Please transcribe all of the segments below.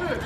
Okay,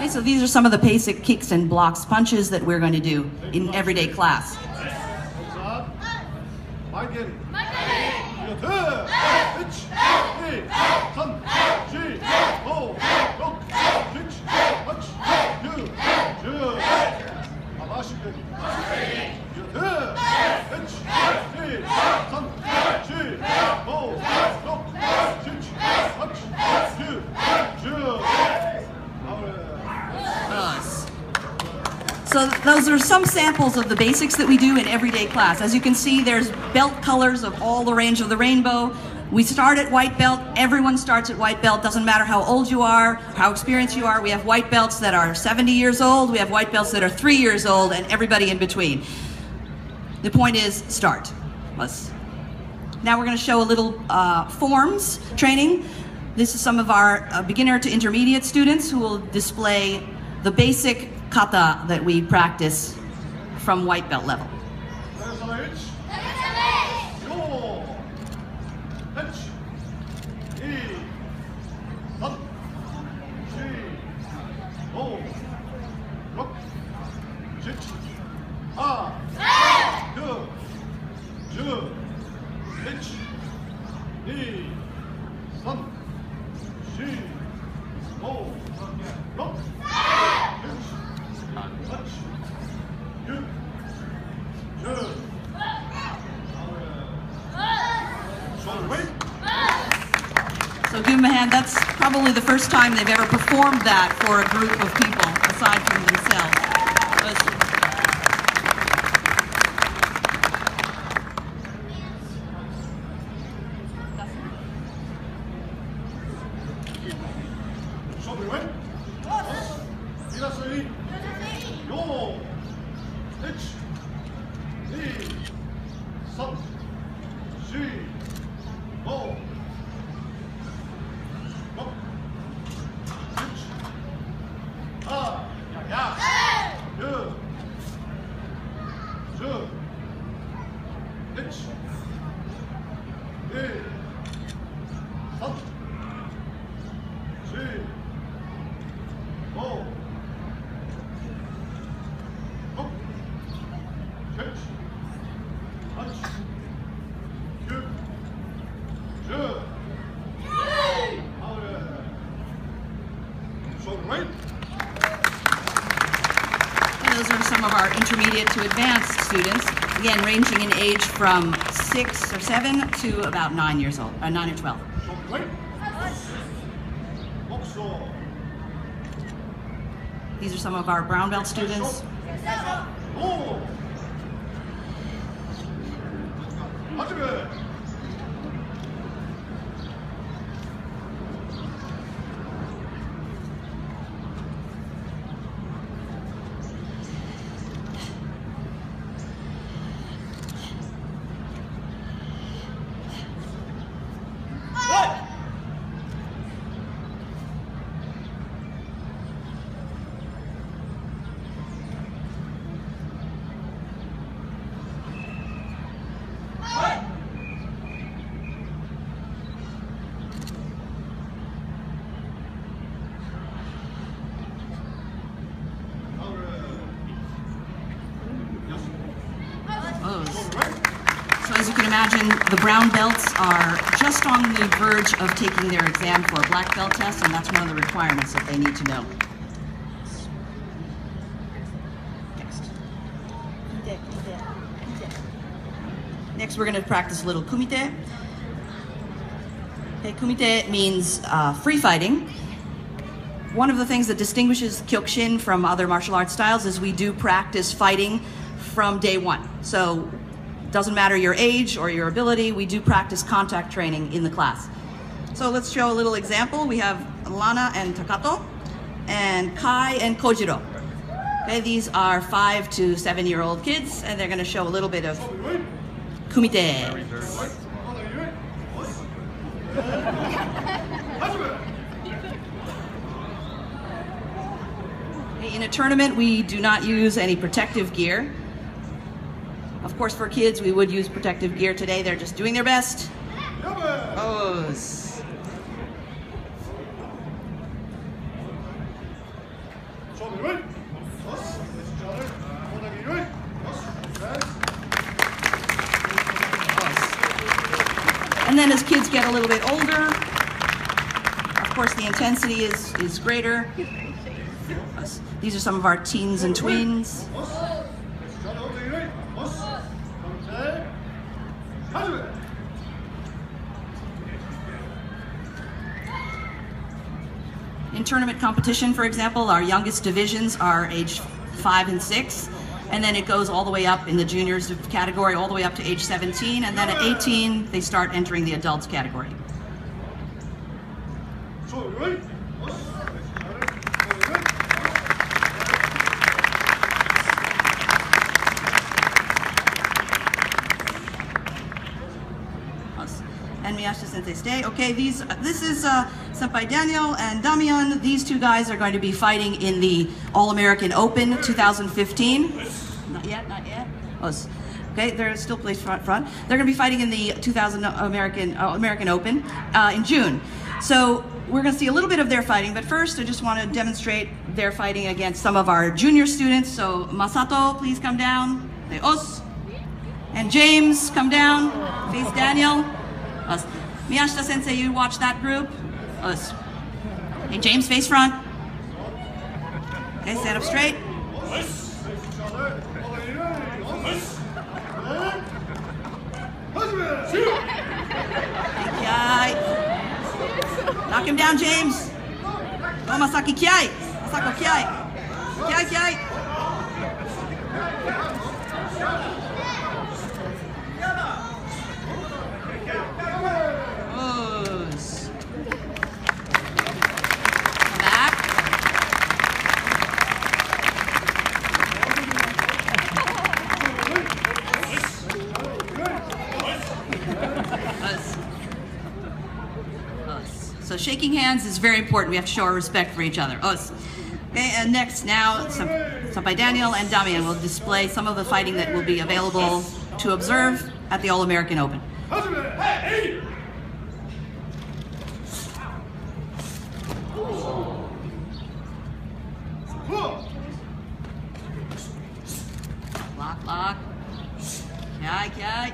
so these are some of the basic kicks and blocks, punches that we're going to do in everyday class. So those are some samples of the basics that we do in everyday class. As you can see, there's belt colors of all the range of the rainbow. We start at white belt. Everyone starts at white belt. Doesn't matter how old you are, how experienced you are. We have white belts that are 70 years old. We have white belts that are 3 years old, and everybody in between. The point is, start. Now we're going to show a little forms training. This is some of our beginner to intermediate students who will display the basic kata that we practice from white belt level. So give them a hand. That's probably the first time they've ever performed that for a group of people, aside from themselves. Those are some of our intermediate to advanced students, again ranging in age from 6 or 7 to about 9 years old, 9 or 12. These are some of our brown belt students. So as you can imagine, the brown belts are just on the verge of taking their exam for a black belt test, and that's one of the requirements that they need to know. Next, we're going to practice a little kumite. Okay, kumite means free fighting. One of the things that distinguishes Kyokushin from other martial arts styles is we do practice fighting from day one. So doesn't matter your age or your ability, we do practice contact training in the class. So let's show a little example. We have Lana and Takato, and Kai and Kojiro. Okay, these are 5 to 7-year-old kids, and they're going to show a little bit of kumite. In a tournament, we do not use any protective gear. Of course, for kids, we would use protective gear today. They're just doing their best. Pose. And then as kids get a little bit older, of course the intensity is greater. These are some of our teens and tweens. In tournament competition, for example, our youngest divisions are age 5 and 6. And then it goes all the way up in the juniors category, all the way up to age 17. And then at 18, they start entering the adults category. And Miyashita Sensei stay. Okay, this is Senpai Daniel and Damian. These two guys are going to be fighting in the All-American Open 2015. Not yet, not yet. Oh, okay, they're still placed front. They're going to be fighting in the 2000 American Open in June. So we're going to see a little bit of their fighting, but first I just want to demonstrate their fighting against some of our junior students. So Masato, please come down. Os. And James, come down. Face Daniel. Us. Miyashita Sensei, you watch that group. Us. Hey, James, face front. Okay, stand up straight. Kiai. Knock him down, James. Go, Masaki, kiai. Masako, kiai. Kiai, kiai. So shaking hands is very important. We have to show our respect for each other. Us. Okay, and next now, Senpai Daniel and Damian will display some of the fighting that will be available to observe at the All-American Open. Lock, lock. Kiai, kiai.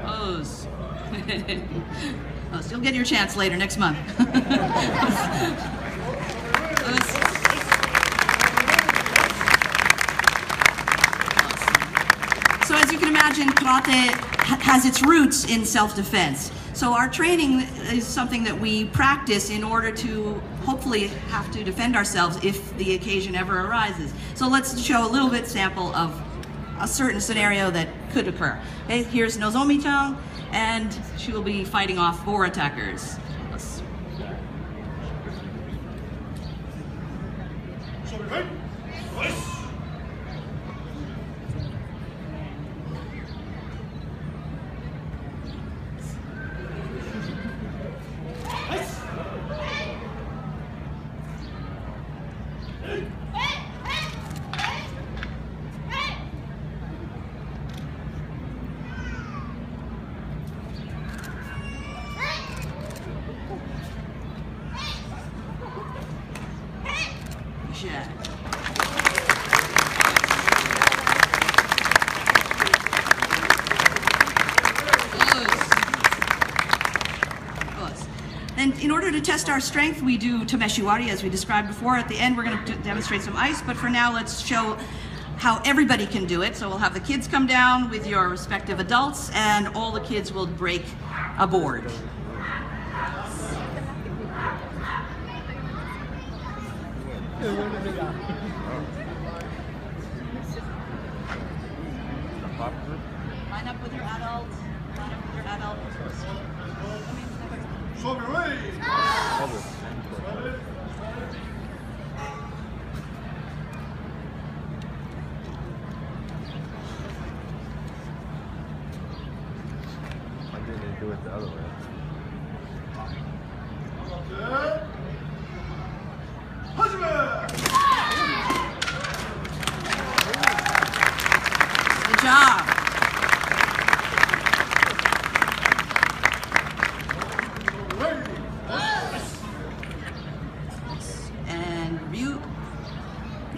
Pose. You'll get your chance later next month. So as you can imagine, karate has its roots in self-defense. So our training is something that we practice in order to hopefully have to defend ourselves if the occasion ever arises. So let's show a little bit sample of a certain scenario that could occur. Okay, here's Nozomi-chan, and she will be fighting off 4 attackers. And in order to test our strength, we do tameshiwari, as we described before. At the end, we're going to demonstrate some ice, but for now, let's show how everybody can do it. So we'll have the kids come down with your respective adults, and all the kids will break a board. Line up with your adult. Line up with your adult. Show me way! I didn't do it the other way.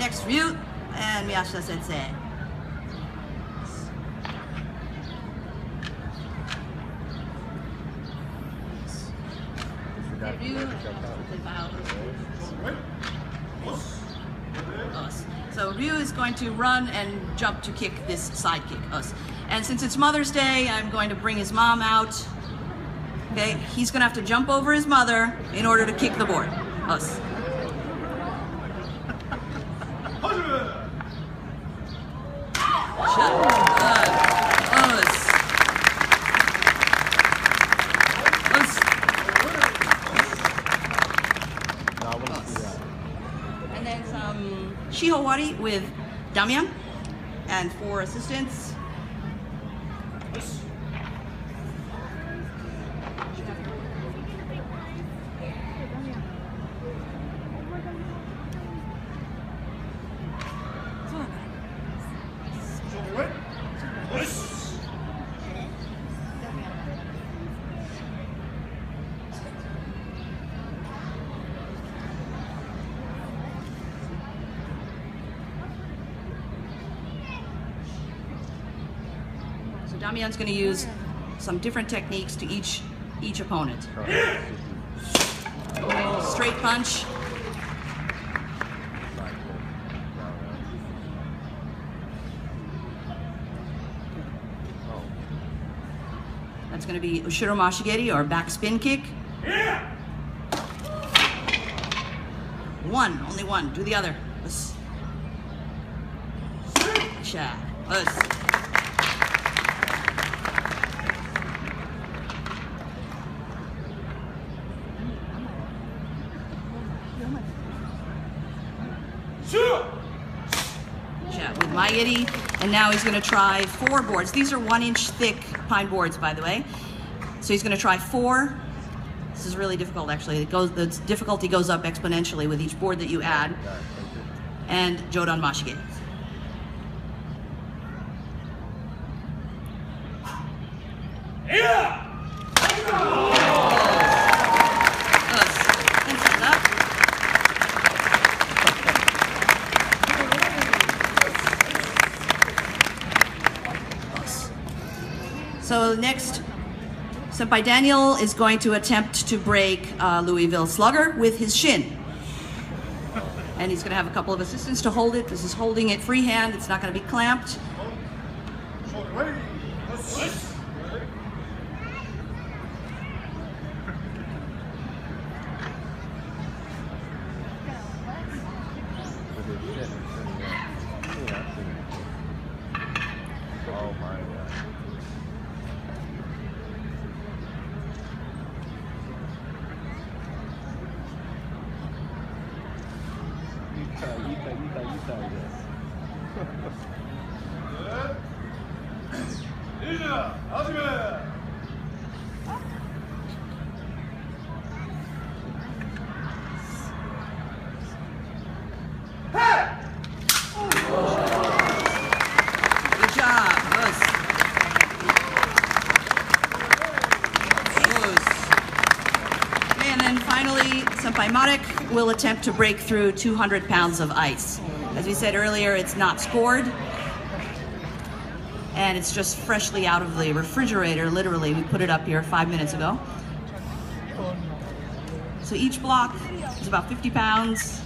Next, Ryu and Miyashita Sensei. So Ryu is going to run and jump to kick this side kick, us. And since it's Mother's Day, I'm going to bring his mom out. Okay, he's gonna have to jump over his mother in order to kick the board, us. And then some Shihowari with Damian and 4 assistants. Damian's going to use some different techniques to each opponent. Straight punch. That's going to be Ushiro Mashigeri or back spin kick. One, only one. Do the other. With Maigiri, and now he's going to try 4 boards. These are 1-inch thick pine boards, by the way. So he's going to try 4. This is really difficult, actually. The difficulty goes up exponentially with each board that you add. And Jodan Mashigiri. So next, Senpai Daniel is going to attempt to break Louisville Slugger with his shin. And he's going to have a couple of assistants to hold it. This is holding it freehand. It's not going to be clamped. Oh my God. Good job. And then finally, Senpai Marek will attempt to break through 200 pounds of ice. As we said earlier, it's not scored. And it's just freshly out of the refrigerator, literally. We put it up here 5 minutes ago. So each block is about 50 pounds.